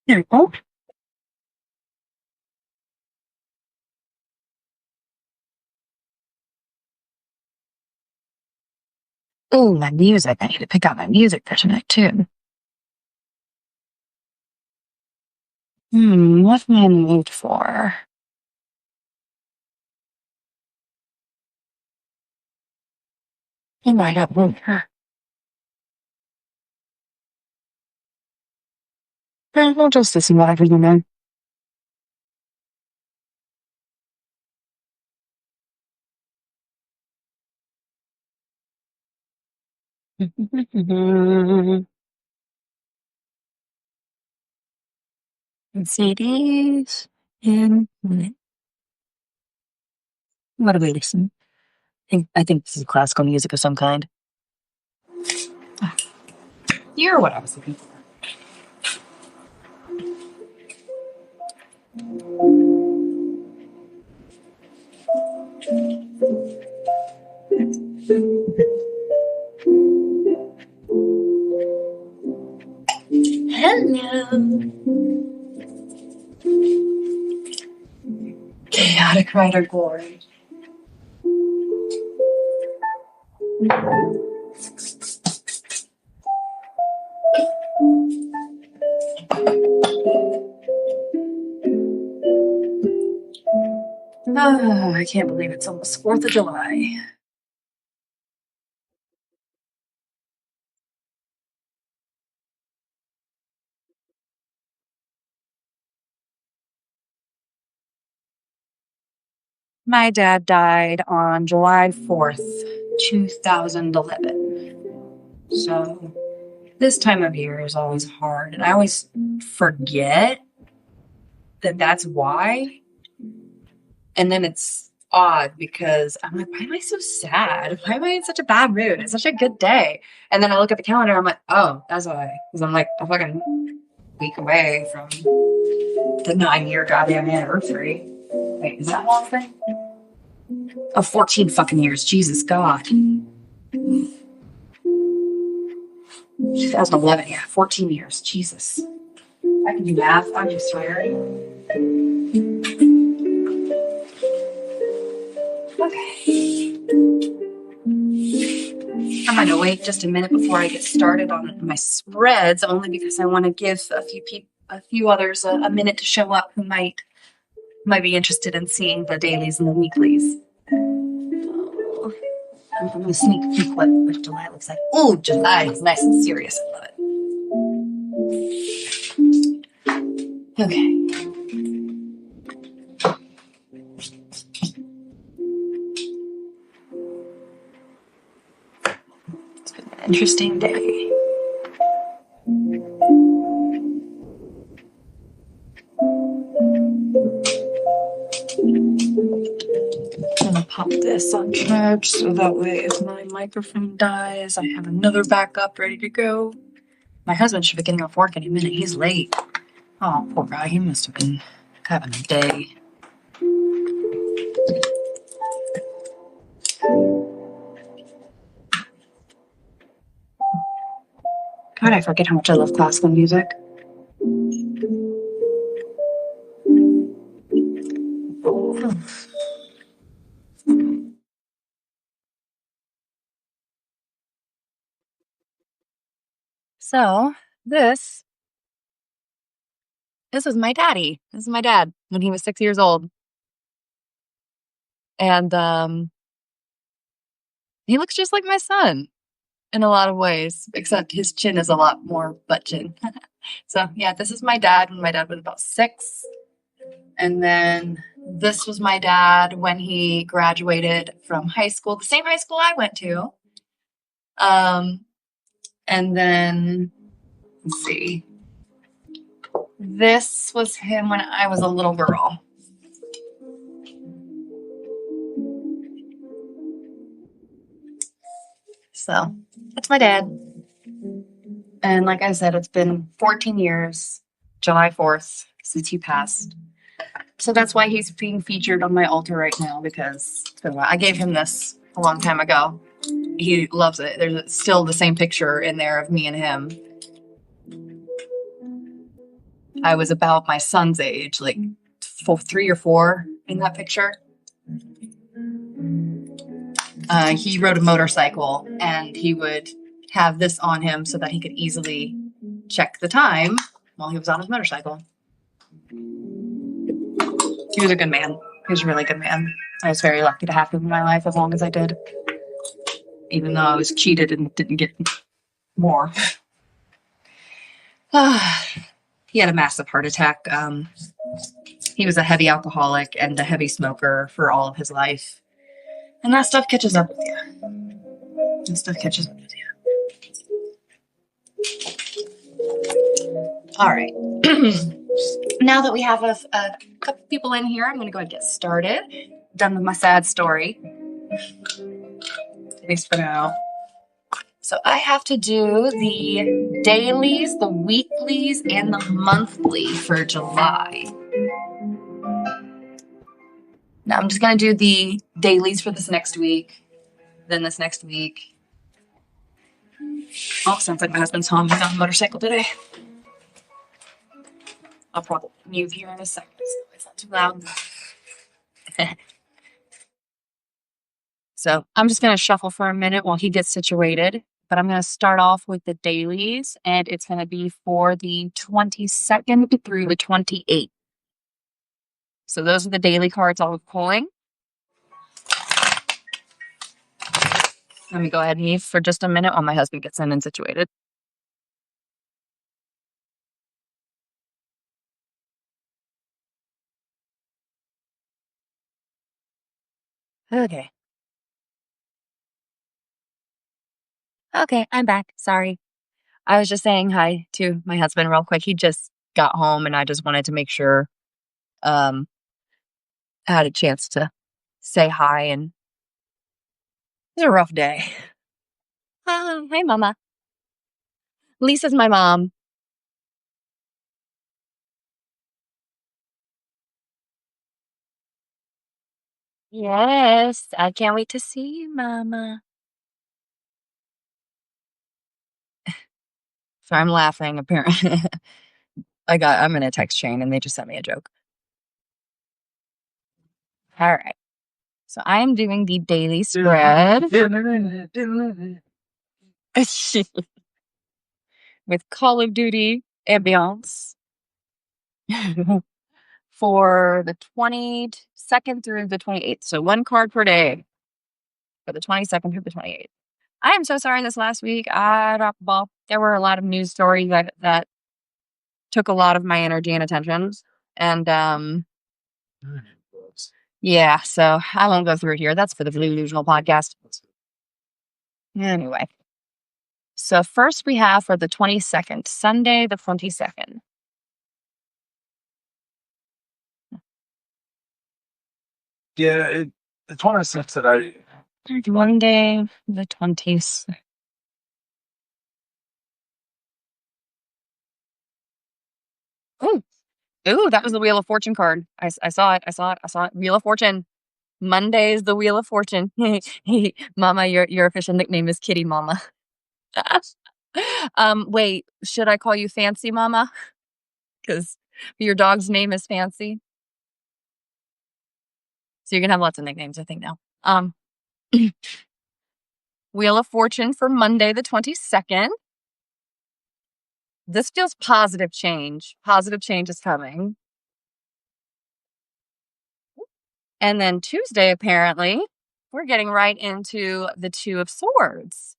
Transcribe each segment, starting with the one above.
There we go. Oh, my music. I need to pick out my music for tonight, too. What am I in the mood for? You might have room here. We'll just listen to whatever you know. CDs and what do we listen? I think this is classical music of some kind. You're what I was looking for. Hello. Chaotic Rider Glory. Oh, I can't believe it's almost 4th of July. My dad died on July 4th, 2011. So this time of year is always hard. And I always forget that that's why. And then it's odd because I'm like, why am I so sad? Why am I in such a bad mood? It's such a good day. And then I look at the calendar, I'm like, oh, that's why. Because I'm like a fucking week away from the 9-year goddamn anniversary. Wait, is that a long thing? Oh, 14 fucking years. Jesus God. 2011, yeah, 14 years. Jesus. I can do math. I'm just tired. Okay. I'm going to wait just a minute before I get started on my spreads, only because I want to give a few others a minute to show up who might be interested in seeing the dailies and the weeklies. Oh, I'm going to sneak peek what July looks like. Oh, July is nice and serious. I love it. Okay. It's been an interesting day. I'm gonna pop this on charge so that way if my microphone dies, I have another backup ready to go. My husband should be getting off work any minute. He's late. Oh, poor guy. He must have been having a day. God, I forget how much I love classical music. So, this was my daddy. This is my dad when he was 6 years old. And he looks just like my son in a lot of ways, except his chin is a lot more butt chin. So, yeah, this is my dad when my dad was about 6. And then this was my dad when he graduated from high school, the same high school I went to. And then, let's see, this was him when I was a little girl. So that's my dad. And like I said, it's been 14 years, July 4th, since he passed. So that's why he's being featured on my altar right now, because it's been a while. I gave him this a long time ago. He loves it. There's still the same picture in there of me and him. I was about my son's age, like 3 or 4 in that picture. He rode a motorcycle, and he would have this on him so that he could easily check the time while he was on his motorcycle. He was a good man. He was a really good man. I was very lucky to have him in my life as long as I did, even though I was cheated and didn't get more. He had a massive heart attack. He was a heavy alcoholic and a heavy smoker for all of his life. And that stuff catches up with you. All right. Now that we have a couple people in here, I'm going to go ahead and get started. Done with my sad story. At least for now. So I have to do the dailies, the weeklies, and the monthly for July. Now I'm just going to do the dailies for this next week, then this next week. Oh, sounds like my husband's home. He's on a motorcycle today. I'll probably mute here in a second so it's not too loud. So I'm just going to shuffle for a minute while he gets situated. But I'm going to start off with the dailies, and it's going to be for the 22nd through the 28th. So those are the daily cards I'll be pulling. Let me go ahead and mute for just a minute while my husband gets in and situated. Okay. Okay, I'm back. Sorry. I was just saying hi to my husband real quick. He just got home, and I just wanted to make sure I had a chance to say hi. And it's a rough day. Hi, Mama. Lisa's my mom. Yes, I can't wait to see you, Mama. So I'm laughing, apparently. I'm in a text chain, and they just sent me a joke. All right. So I am doing the daily spread with Call of Duty ambiance for the 22nd through the 28th. So 1 card per day for the 22nd through the 28th. I am so sorry this last week. I dropped the ball. There were a lot of news stories that took a lot of my energy and attention. And yeah, so I won't go through it here. That's for the Delusional podcast. Anyway. So first we have for the 22nd, Sunday the 22nd. Yeah, it's one of the stuff that I. Monday the 20th. Ooh, that was the Wheel of Fortune card. I saw it. Wheel of Fortune. Monday is the Wheel of Fortune. Mama, your official nickname is Kitty Mama. Wait, should I call you Fancy Mama? Because your dog's name is Fancy. So you're gonna have lots of nicknames, I think now. Wheel of Fortune for Monday the 22nd. This feels positive change. Positive change is coming. And then Tuesday, apparently, we're getting right into the Two of Swords.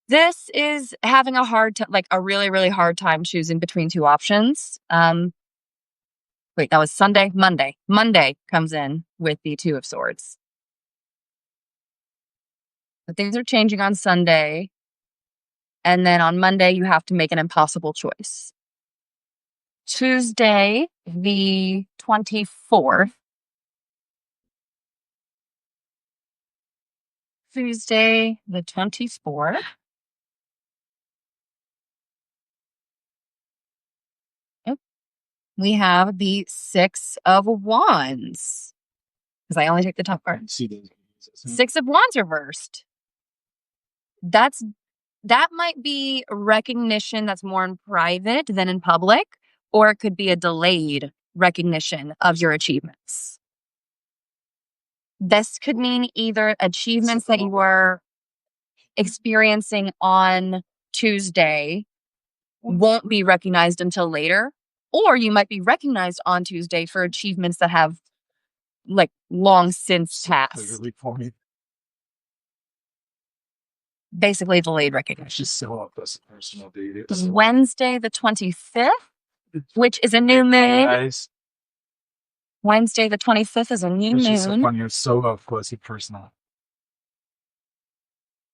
This is having a really, really hard time choosing between two options. Wait, that was Sunday? Monday. Monday comes in with the Two of Swords. But things are changing on Sunday. And then on Monday, you have to make an impossible choice. Tuesday, the 24th. Tuesday, the 24th. We have the Six of Wands. Because I only take the top card. Six of Wands reversed. That might be recognition that's more in private than in public, or it could be a delayed recognition of your achievements. This could mean either achievements that you were experiencing on Tuesday won't be recognized until later, or you might be recognized on Tuesday for achievements that have like long since passed. Clearly for me. Basically delayed It's recognition. just so up as a personal data. Wednesday the 25th, which is a new moon. Guys, Wednesday the 25th is a new it's just so moon. funny. You're so up close and personal.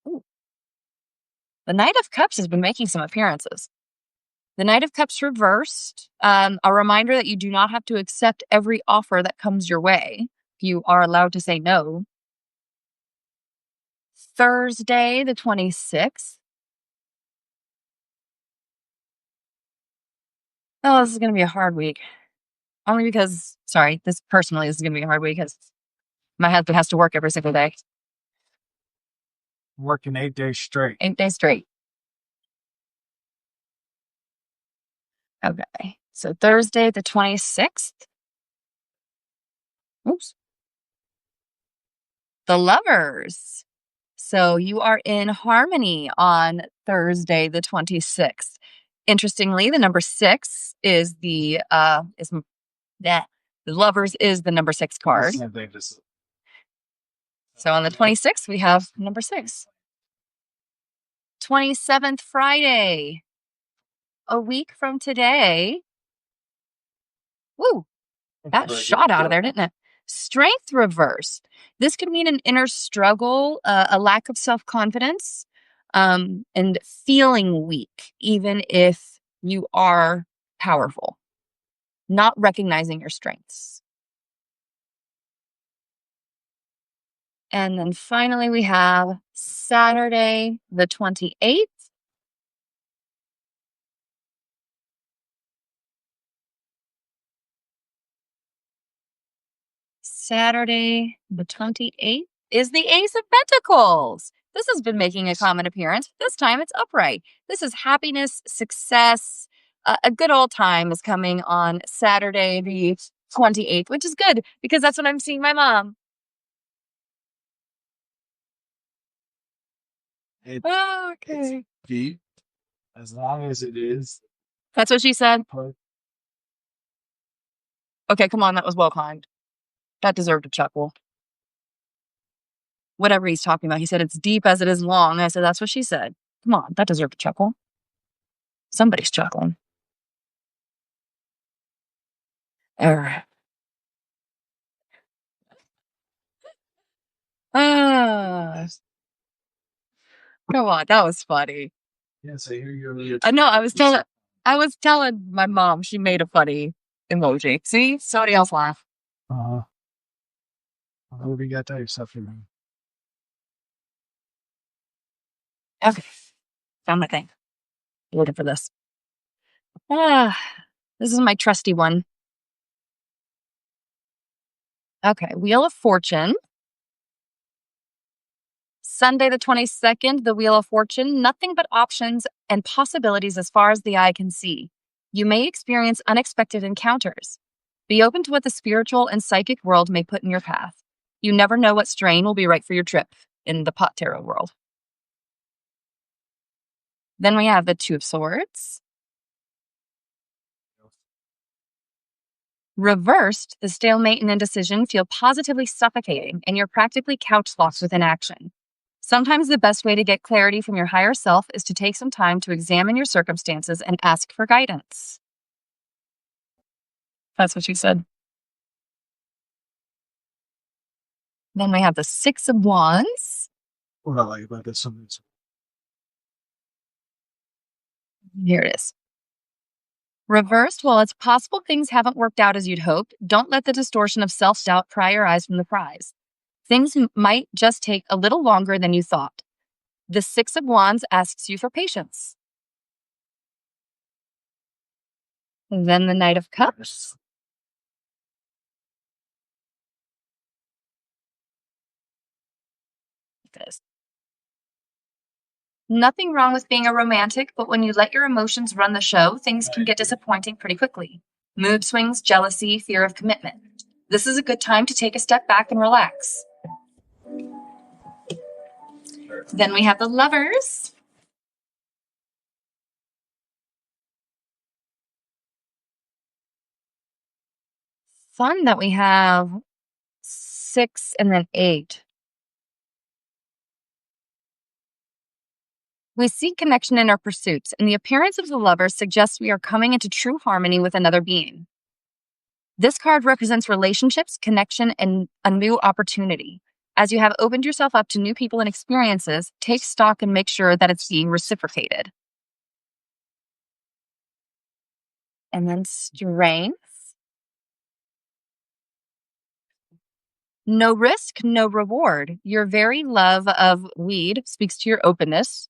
The Knight of Cups has been making some appearances. The Knight of Cups reversed, a reminder that you do not have to accept every offer that comes your way. You are allowed to say no. Thursday, the 26th. Oh, this is going to be a hard week. Only because, this personally is going to be a hard week because my husband has to work every single day. Working 8 days straight. 8 days straight. Okay. So Thursday, the 26th. Oops. The Lovers. So you are in harmony on Thursday, the 26th. Interestingly, the number 6 is the Lovers is the number 6 card. So on the 26th, we have number 6. 27th, Friday. A week from today. Woo! That shot out of there, didn't it? Strength reversed. This could mean an inner struggle, a lack of self-confidence, and feeling weak, even if you are powerful. Not recognizing your strengths. And then finally, we have Saturday, the 28th. Saturday, the 28th is the Ace of Pentacles. This has been making a common appearance. This time it's upright. This is happiness, success. A good old time is coming on Saturday, the 28th, which is good because that's when I'm seeing my mom. It's deep, as long as it is. That's what she said. Okay, come on. That was well timed. That deserved a chuckle. Whatever he's talking about. He said it's deep as it is long. I said, that's what she said. Come on, that deserved a chuckle. Somebody's chuckling. All right. Come on, that was funny. Yes, I hear you. I know. I was telling my mom she made a funny emoji. See, somebody else laugh. What do you got to tell yourself? Okay, found my thing. Looking for this. This is my trusty one. Okay, Wheel of Fortune. Sunday the 22nd, the Wheel of Fortune, nothing but options and possibilities as far as the eye can see. You may experience unexpected encounters. Be open to what the spiritual and psychic world may put in your path. You never know what strain will be right for your trip in the pot tarot world. Then we have the Two of Swords. Reversed, the stalemate and indecision feel positively suffocating, and you're practically couch-locked with inaction. Sometimes the best way to get clarity from your higher self is to take some time to examine your circumstances and ask for guidance. That's what she said. Then we have the Six of Wands. What I like about this one is Here it is. Reversed, while it's possible things haven't worked out as you'd hoped, don't let the distortion of self-doubt pry your eyes from the prize. Things might just take a little longer than you thought. The Six of Wands asks you for patience. And then the Knight of Cups. This. Nothing wrong with being a romantic, but when you let your emotions run the show, things can get disappointing pretty quickly. Mood swings, jealousy, fear of commitment. This is a good time to take a step back and relax. Then we have the Lovers. Fun that we have 6 and then 8. We seek connection in our pursuits, and the appearance of the Lovers suggests we are coming into true harmony with another being. This card represents relationships, connection, and a new opportunity. As you have opened yourself up to new people and experiences, take stock and make sure that it's being reciprocated. And then Strength. No risk, no reward. Your very love of weed speaks to your openness.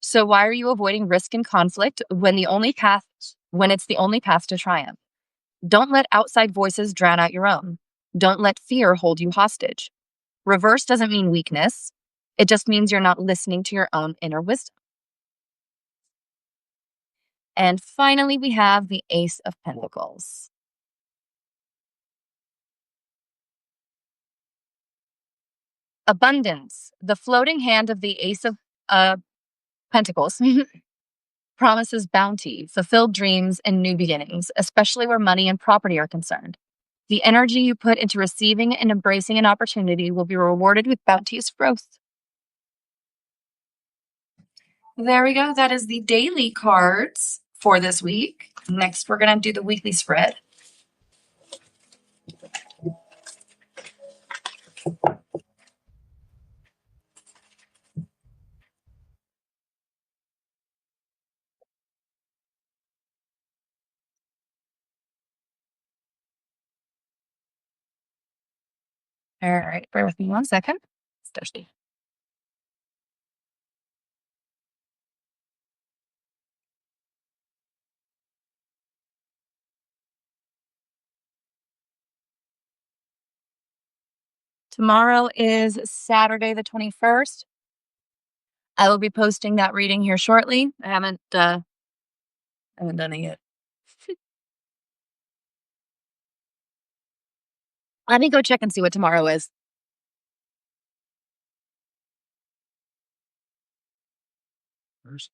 So why are you avoiding risk and conflict when it's the only path to triumph? Don't let outside voices drown out your own. Don't let fear hold you hostage. Reverse doesn't mean weakness. It just means you're not listening to your own inner wisdom. And finally, we have the Ace of Pentacles. Abundance, the floating hand of the Ace of Pentacles, promises bounty, fulfilled dreams, and new beginnings, especially where money and property are concerned. The energy you put into receiving and embracing an opportunity will be rewarded with bounteous growth. There we go. That is the daily cards for this week. Next, we're going to do the weekly spread. All right, bear with me 1 second. It's thirsty. Tomorrow is Saturday the 21st. I will be posting that reading here shortly. I haven't done it yet. Let me go check and see what tomorrow is.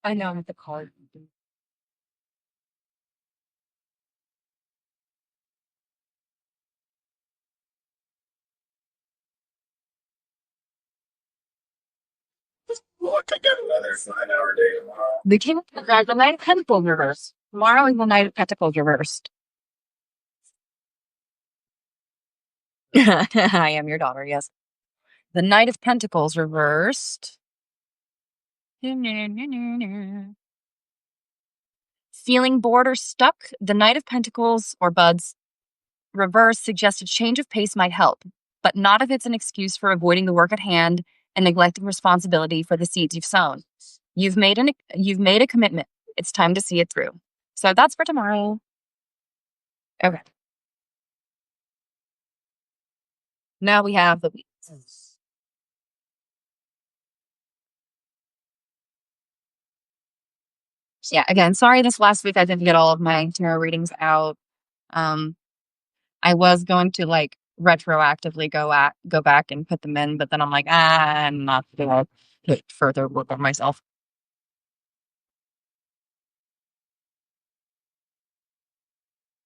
I know I'm at the card. Look, I got another 9-hour day tomorrow. The Knight of Pentacles reversed. Tomorrow is the Knight of Pentacles reversed. I am your daughter, yes. The Knight of Pentacles reversed. Feeling bored or stuck? The Knight of Pentacles, or Buds, reverse suggests a change of pace might help, but not if it's an excuse for avoiding the work at hand and neglecting responsibility for the seeds you've sown. You've made a commitment. It's time to see it through. So that's for tomorrow. Okay. Now we have the weeks. Yeah, again, sorry this last week I didn't get all of my tarot readings out. I was going to retroactively go back and put them in, but then I'm like, I'm not gonna put further work on myself.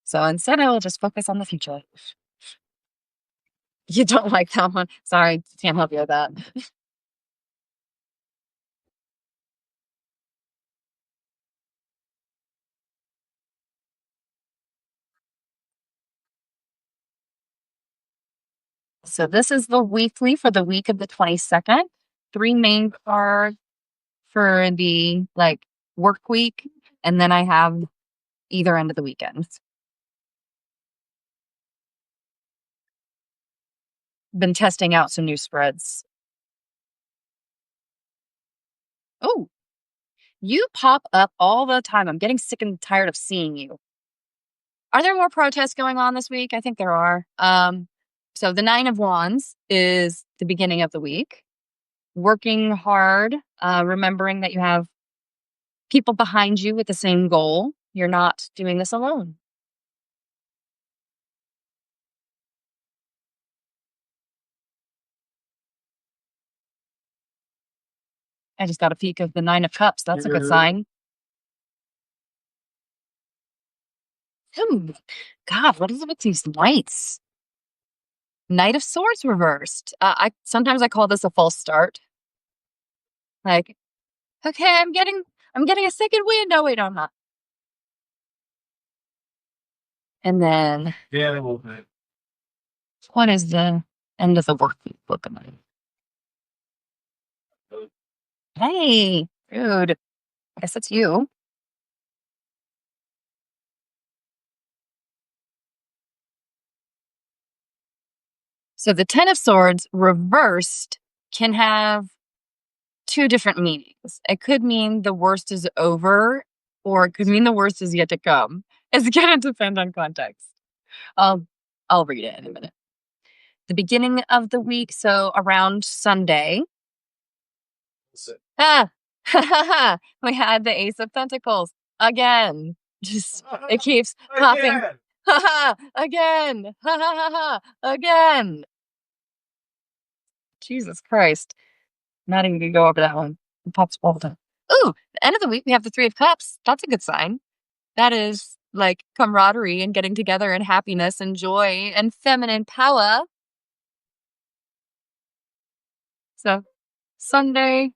So instead I will just focus on the future. You don't like that one? Sorry, can't help you with that. So this is the weekly for the week of the 22nd. 3 main cards for the work week, and then I have either end of the weekend. Been testing out some new spreads. Oh, you pop up all the time. I'm getting sick and tired of seeing you. Are there more protests going on this week? I think there are. So the 9 of Wands is the beginning of the week. Working hard, remembering that you have people behind you with the same goal. You're not doing this alone. I just got a peek of the 9 of Cups. That's a good sign. God, what is it with these lights? Knight of Swords reversed. Sometimes I call this a false start. Like, okay, I'm getting a second wind. Oh wait, no, I'm not. And then Yeah, a little bit. what is the end of the work week looking like? Hey, dude. I guess it's you. So the 10 of Swords reversed can have 2 different meanings. It could mean the worst is over, or it could mean the worst is yet to come. It's going to depend on context. I'll read it in a minute. The beginning of the week, so around Sunday. We had the Ace of Pentacles again. Just it keeps popping. Again. Again. Jesus Christ. Not even gonna go over that one. It pops all the time. Ooh, the end of the week we have the 3 of Cups. That's a good sign. That is like camaraderie and getting together and happiness and joy and feminine power. So Sunday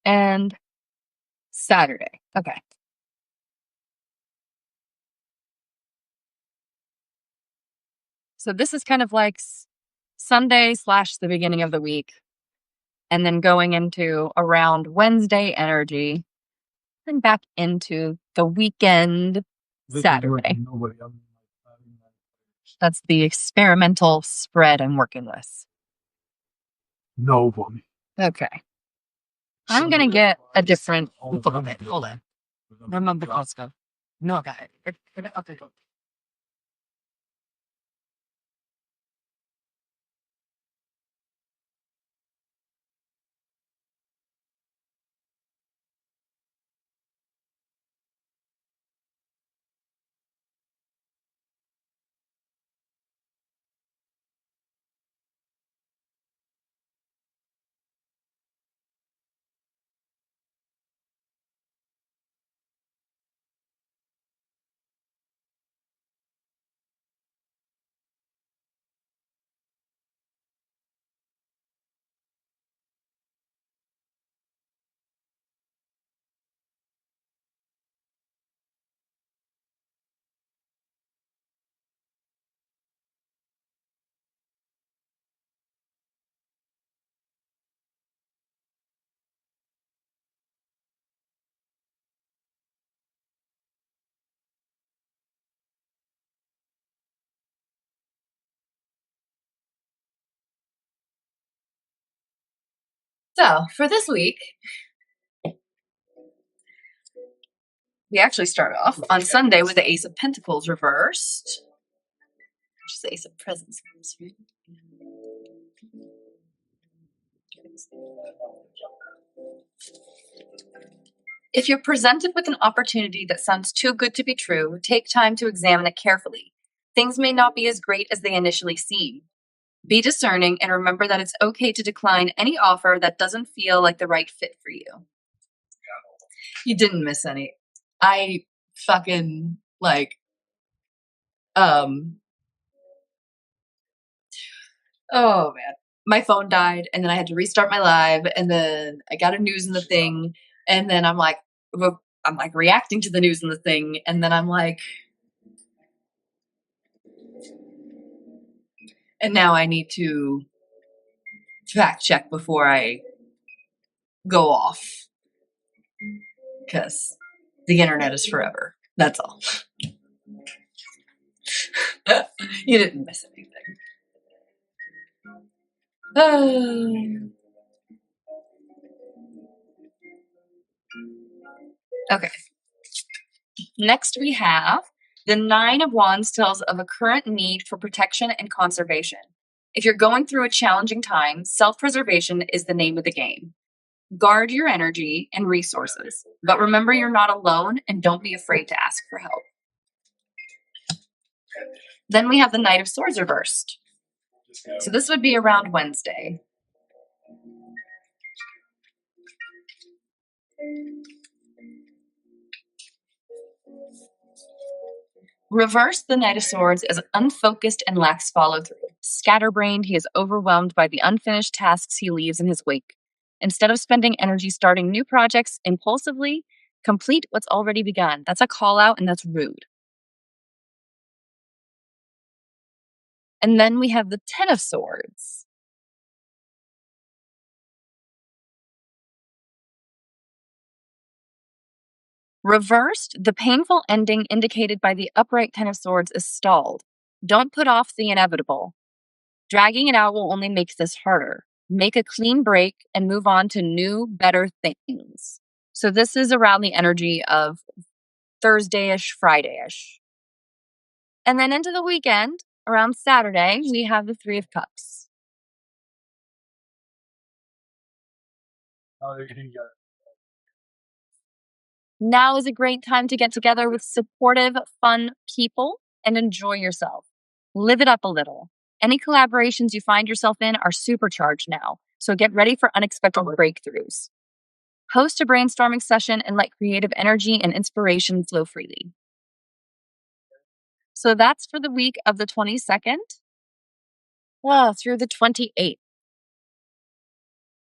and Saturday. Okay. So this is kind of like Sunday / the beginning of the week. And then going into around Wednesday energy. And back into the weekend Saturday. That's the experimental spread I'm working with. Nobody. Okay. I'm going to get a different book of it. Hold on. Remember Costco. No, I got it. Okay. So for this week, we actually start off on Sunday with the Ace of Pentacles reversed. Which is the Ace of Presents. If you're presented with an opportunity that sounds too good to be true, take time to examine it carefully. Things may not be as great as they initially seem. Be discerning and remember that it's okay to decline any offer that doesn't feel like the right fit for you. You didn't miss any. I fucking oh man. My phone died and then I had to restart my live and then I got a news in the thing and then I'm like reacting to the news in the thing and then I'm like, and now I need to fact check before I go off because the internet is forever. That's all. You didn't miss anything. Okay. Next we have the 9 of Wands tells of a current need for protection and conservation. If you're going through a challenging time, self-preservation is the name of the game. Guard your energy and resources, but remember you're not alone and don't be afraid to ask for help. Then we have the Knight of Swords reversed. So this would be around Wednesday. Reverse the Knight of Swords is unfocused and lacks follow through. Scatterbrained, he is overwhelmed by the unfinished tasks he leaves in his wake. Instead of spending energy starting new projects impulsively, complete what's already begun. That's a call out and that's rude. And then we have the Ten of Swords. Reversed, the painful ending indicated by the upright Ten of Swords is stalled. Don't put off the inevitable. Dragging it out will only make this harder. Make a clean break and move on to new, better things. So this is around the energy of Thursday-ish, Friday-ish. And then into the weekend, around Saturday, we have the Three of Cups. Oh, there you go. Now is a great time to get together with supportive, fun people and enjoy yourself. Live it up a little. Any collaborations you find yourself in are supercharged now, so get ready for unexpected breakthroughs. Host a brainstorming session and let creative energy and inspiration flow freely. So that's for the week of the 22nd through the 28th.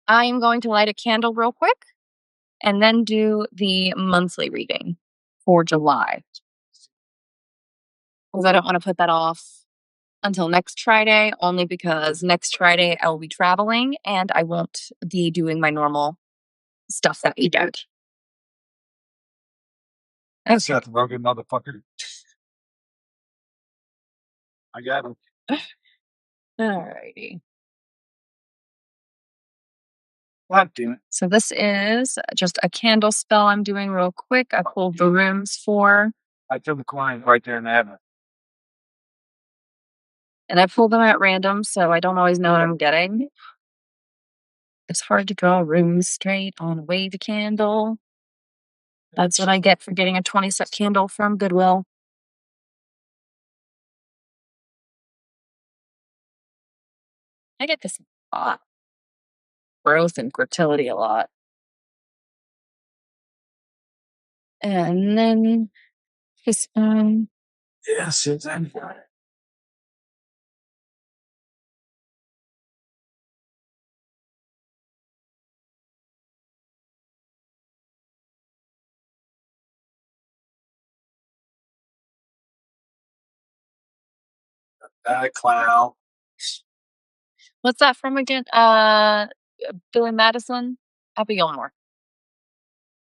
I am going to light a candle real quick and then do the monthly reading for July. Because I don't want to put that off until next Friday, only because next Friday I will be traveling and I won't be doing my normal stuff that weekend. That's got the broken motherfucker. I got him. Alrighty. God damn it. So this is just a candle spell I'm doing real quick. I pulled the rooms for, I took the coin right there in the heaven. and I pulled them at random, so I don't always know what I'm getting. It's hard to draw rooms straight on a wavy candle. That's what I get for getting a 20-cent candle from Goodwill. I get this a lot. Growth and fertility a lot. And then this Yes, it's in. Clown. what's that from again? Billy Madison? Happy Gilmore.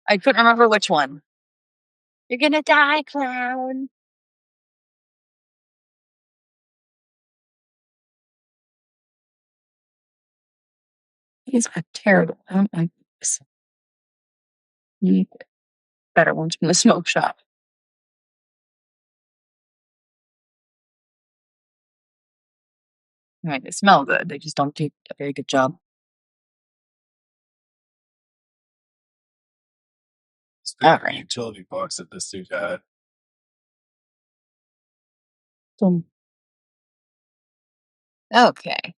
I couldn't remember which one. You're gonna die, clown. These are terrible. I don't like this. Need better ones from the smoke shop. Right, they smell good. They just don't do a very good job. Alright. Utility box that this dude had. Okay.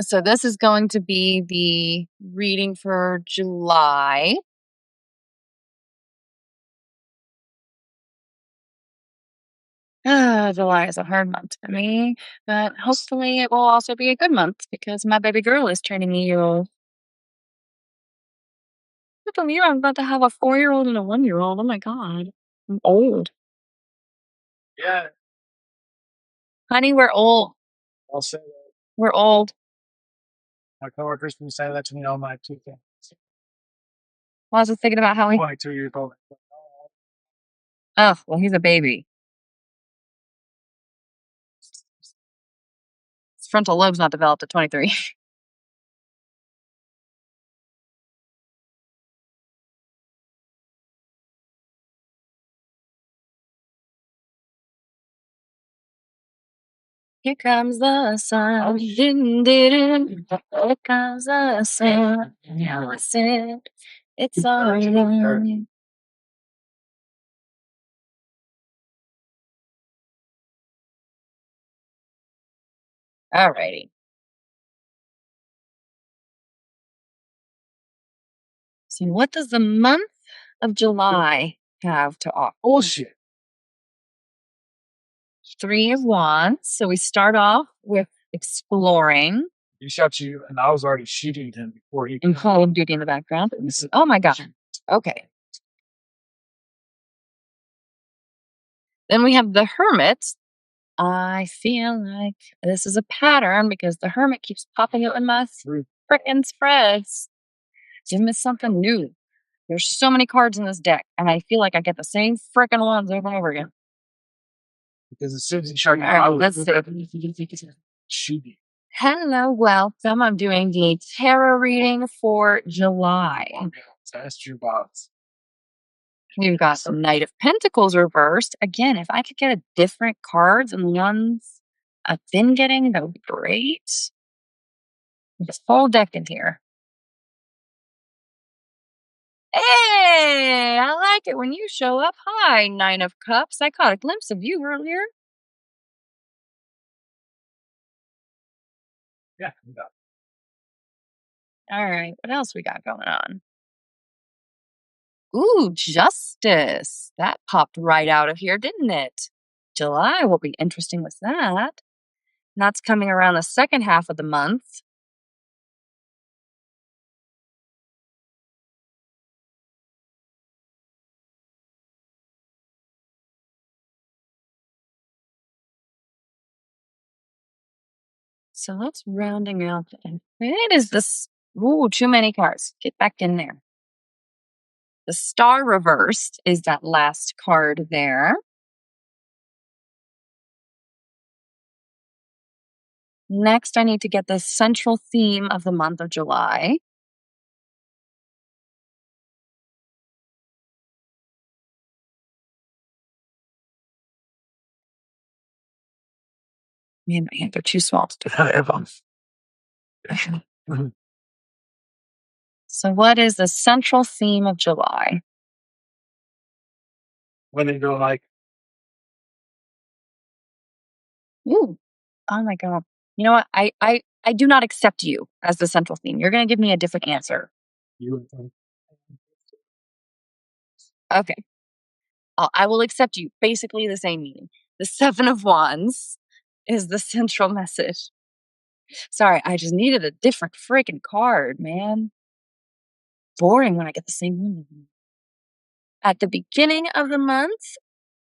So this is going to be the reading for July. July is a hard month for me, but hopefully it will also be a good month because my baby girl is turning a year old. I'm about to have a 4-year-old and a 1-year-old. Oh my god. I'm old. Yeah. Honey, we're old. I'll say that. We're old. My coworkers can say that to me all night too. Well, I was just thinking about how 22 years old. oh, well, he's a baby. His frontal lobe's not developed at 23. Here comes the sun. Didn't. Here comes the sun. Now I said it's alright. Alrighty. So what does the month of July have to offer? Bullshit. 3 of Wands. So we start off with exploring. He shot you, and I was already shooting him before he. And Call of Duty in the background. Oh my god. Okay. Then we have the Hermit. I feel like this is a pattern because the Hermit keeps popping up in my frickin' spreads. Give me something new. There's so many cards in this deck, and I feel like I get the same frickin' ones over and over again. Because as soon as he shot you, All right, I was let's see. shooting. Hello, welcome. I'm doing the tarot reading for July. Test your box. We've got the Knight of Pentacles reversed. Again, if I could get a different card than the ones I've been getting, that would be great. This whole deck in here. Hey, I like it when you show up. Hi, Nine of Cups. I caught a glimpse of you earlier. Yeah. We got All right, what else we got going on? Ooh, Justice. That popped right out of here, didn't it? July will be interesting with that. And that's coming around the second half of the month. So that's rounding out. It is this. Ooh, too many cards. Get back in there. The Star reversed is that last card there. Next, I need to get the central theme of the month of July. Man, my hands are too small to do that. So what is the central theme of July? when they go like, Ooh. Oh my god. You know what? I do not accept you as the central theme. You're going to give me a different answer. you. Okay. I will accept you. Basically the same meaning. The Seven of Wands is the central message. Sorry, I just needed a different freaking card, man. Boring when I get the same one. At the beginning of the month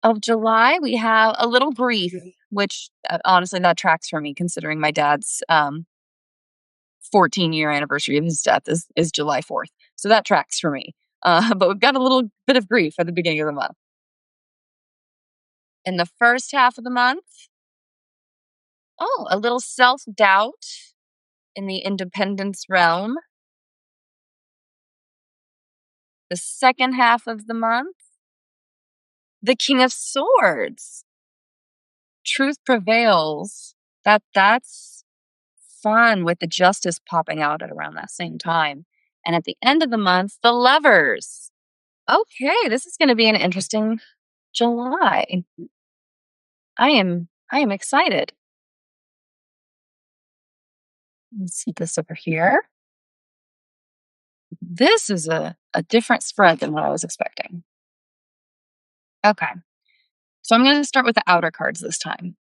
of July, we have a little grief, which honestly, that tracks for me considering my dad's 14-year anniversary of his death is July 4th. So that tracks for me. But we've got a little bit of grief at the beginning of the month. In the first half of the month, a little self-doubt in the independence realm. The second half of the month, the King of Swords. Truth prevails. That's fun with the Justice popping out at around that same time. And at the end of the month, the Lovers. Okay, this is going to be an interesting July. I am excited. Let's see this over here. This is a different spread than what I was expecting. Okay. So I'm going to start with the outer cards this time.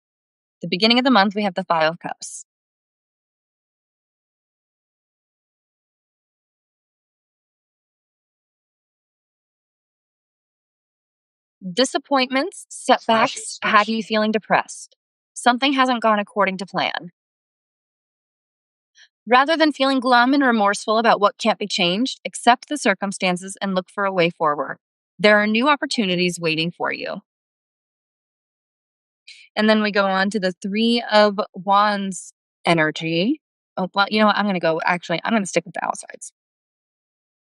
The beginning of the month, we have the Five of Cups. Disappointments, setbacks have you feeling depressed. Something hasn't gone according to plan. Rather than feeling glum and remorseful about what can't be changed, accept the circumstances and look for a way forward. There are new opportunities waiting for you. And then we go on to the Three of Wands energy. Oh, well, you know what? I'm going to stick with the outsides.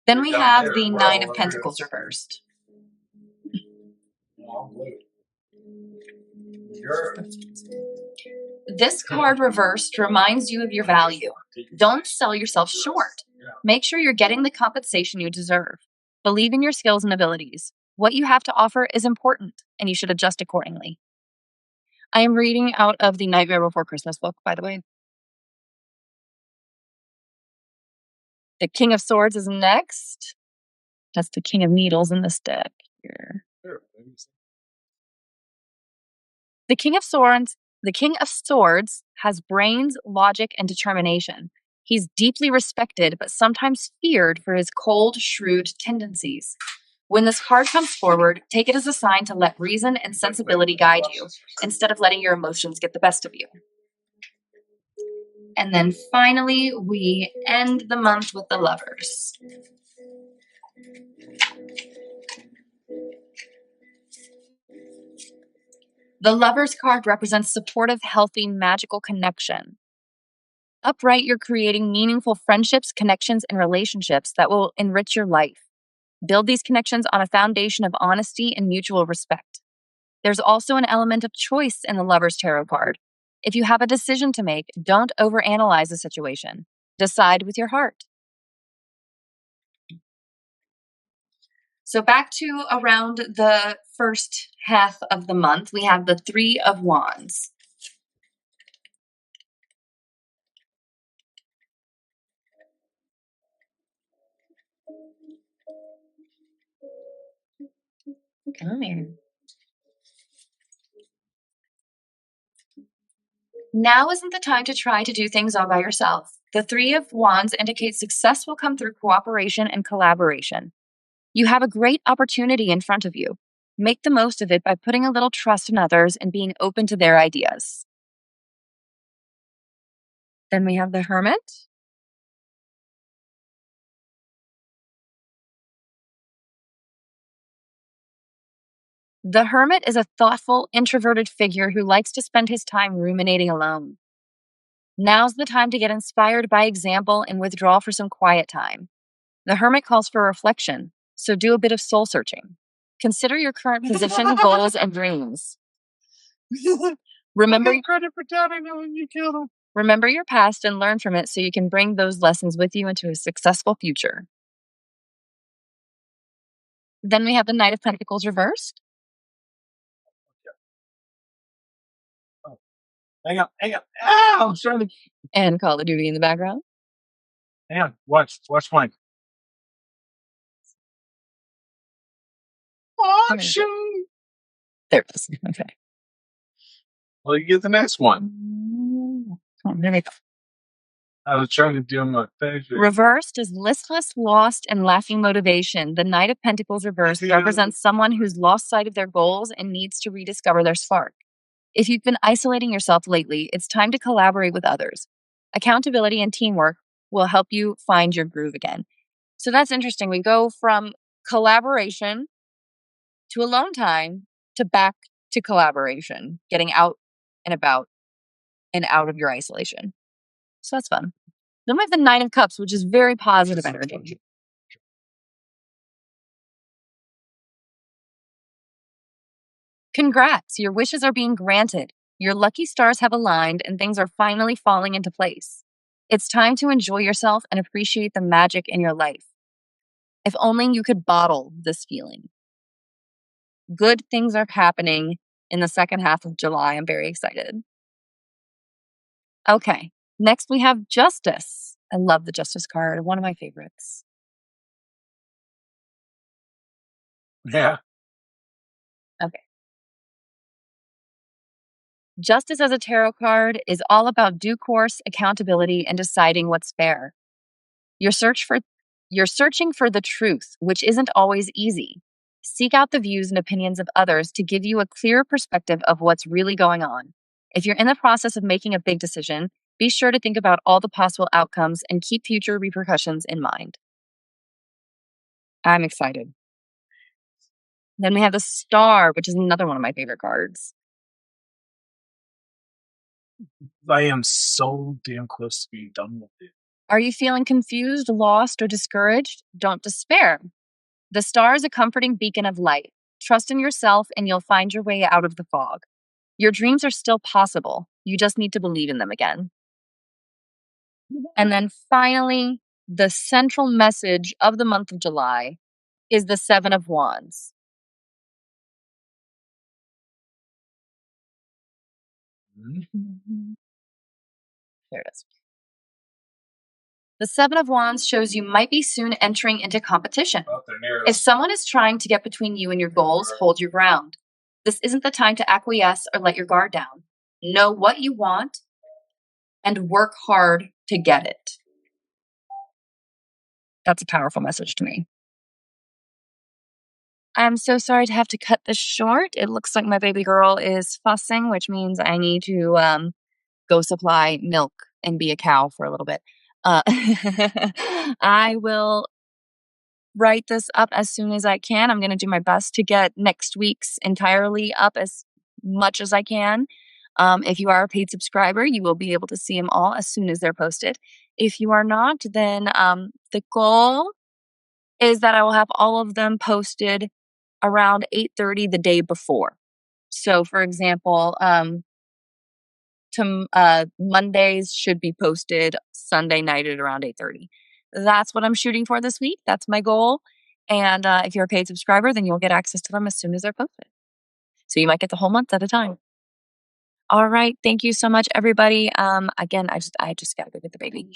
Then we have the Nine of Pentacles reversed. This card reversed reminds you of your value. Don't sell yourself short. Make sure you're getting the compensation you deserve. Believe in your skills and abilities. What you have to offer is important, and you should adjust accordingly. I am reading out of the Nightmare Before Christmas book, by the way. The King of Swords is next. That's the King of Needles in this deck here. The King of Swords has brains, logic, and determination. He's deeply respected, but sometimes feared for his cold, shrewd tendencies. When this card comes forward, take it as a sign to let reason and sensibility guide you, instead of letting your emotions get the best of you. And then finally, we end the month with the Lovers. The Lovers card represents supportive, healthy, magical connection. Upright, you're creating meaningful friendships, connections, and relationships that will enrich your life. Build these connections on a foundation of honesty and mutual respect. There's also an element of choice in the Lovers tarot card. If you have a decision to make, don't overanalyze the situation. Decide with your heart. So back to around the first half of the month, we have the Three of Wands. Come here. Now isn't the time to try to do things all by yourself. The Three of Wands indicates success will come through cooperation and collaboration. You have a great opportunity in front of you. Make the most of it by putting a little trust in others and being open to their ideas. Then we have the Hermit. The Hermit is a thoughtful, introverted figure who likes to spend his time ruminating alone. Now's the time to get inspired by example and withdraw for some quiet time. The Hermit calls for reflection, so do a bit of soul searching. Consider your current position, goals, and dreams. Remember your past and learn from it so you can bring those lessons with you into a successful future. Then we have the Knight of Pentacles reversed. Hang on. Ow, I'm trying to. And Call of Duty in the background. Hang on. Watch mine. Auction. There it is. Okay. Well, you get the next one. Oh, there we go. I was trying to do my favorite. Reversed is listless, lost, and lacking motivation. The Knight of Pentacles reversed represents someone who's lost sight of their goals and needs to rediscover their spark. If you've been isolating yourself lately, it's time to collaborate with others. Accountability and teamwork will help you find your groove again. So that's interesting. We go from collaboration to alone time to back to collaboration, getting out and about and out of your isolation. So that's fun. Then we have the Nine of Cups, which is very positive energy. Congrats, your wishes are being granted. Your lucky stars have aligned and things are finally falling into place. It's time to enjoy yourself and appreciate the magic in your life. If only you could bottle this feeling. Good things are happening in the second half of July. I'm very excited. Okay, next we have Justice. I love the Justice card, one of my favorites. Yeah. Okay. Justice as a tarot card is all about due course, accountability, and deciding what's fair. You're searching for the truth, which isn't always easy. Seek out the views and opinions of others to give you a clearer perspective of what's really going on. If you're in the process of making a big decision, be sure to think about all the possible outcomes and keep future repercussions in mind. I'm excited. Then we have the Star, which is another one of my favorite cards. I am so damn close to being done with it. Are you feeling confused, lost, or discouraged? Don't despair. The Star is a comforting beacon of light. Trust in yourself and you'll find your way out of the fog. Your dreams are still possible. You just need to believe in them again. And then finally, the central message of the month of July is the Seven of Wands. There it is. The Seven of Wands shows you might be soon entering into competition. If someone is trying to get between you and your goals, hold your ground. This isn't the time to acquiesce or let your guard down. Know what you want and work hard to get it. That's a powerful message to me. I'm so sorry to have to cut this short. It looks like my baby girl is fussing, which means I need to go supply milk and be a cow for a little bit. I will write this up as soon as I can. I'm going to do my best to get next week's entirely up as much as I can. If you are a paid subscriber, you will be able to see them all as soon as they're posted. If you are not, then the goal is that I will have all of them posted around 8:30 the day before. So, for example, Mondays should be posted Sunday night at around 8:30. That's what I'm shooting for this week. That's my goal. And if you're a paid subscriber, then you'll get access to them as soon as they're posted. So you might get the whole month at a time. All right. Thank you so much, everybody. Again, I just gotta go get the baby.